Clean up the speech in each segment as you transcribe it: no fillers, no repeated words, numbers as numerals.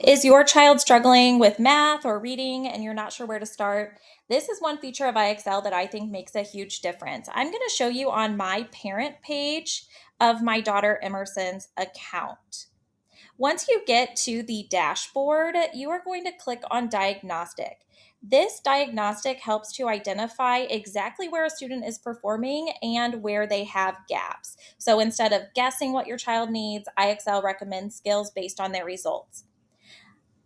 Is your child struggling with math or reading and you're not sure where to start? This is one feature of IXL that I think makes a huge difference. I'm going to show you on my parent page of my daughter Emerson's account. Once you get to the dashboard, you are going to click on Diagnostic. This diagnostic helps to identify exactly where a student is performing and where they have gaps. So instead of guessing what your child needs, IXL recommends skills based on their results.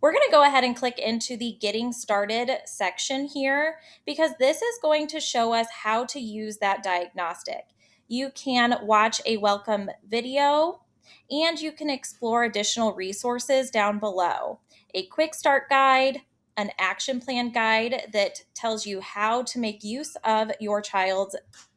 We're going to go ahead and click into the Getting Started section here because this is going to show us how to use that diagnostic. You can watch a welcome video and you can explore additional resources down below. A quick start guide, an action plan guide that tells you how to make use of your child's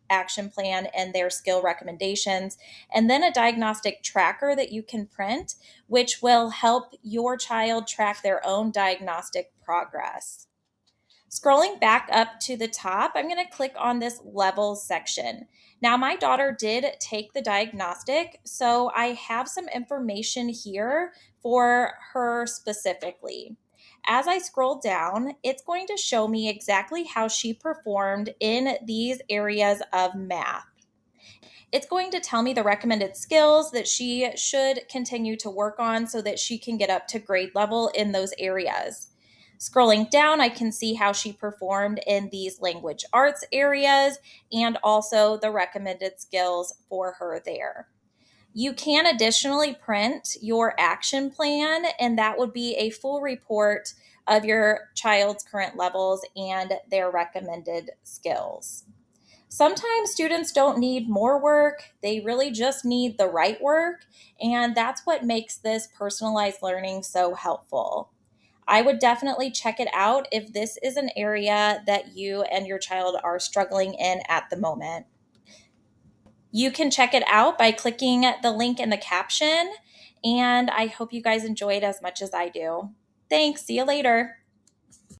action plan and their skill recommendations, and then a diagnostic tracker that you can print, which will help your child track their own diagnostic progress. Scrolling back up to the top, I'm going to click on this levels section. Now, my daughter did take the diagnostic, so I have some information here for her specifically. As I scroll down, it's going to show me exactly how she performed in these areas of math. It's going to tell me the recommended skills that she should continue to work on so that she can get up to grade level in those areas. Scrolling down, I can see how she performed in these language arts areas and also the recommended skills for her there. You can additionally print your action plan, and that would be a full report of your child's current levels and their recommended skills. Sometimes students don't need more work, they really just need the right work, and that's what makes this personalized learning so helpful. I would definitely check it out if this is an area that you and your child are struggling in at the moment. You can check it out by clicking the link in the caption, and I hope you guys enjoyed as much as I do. Thanks, see you later.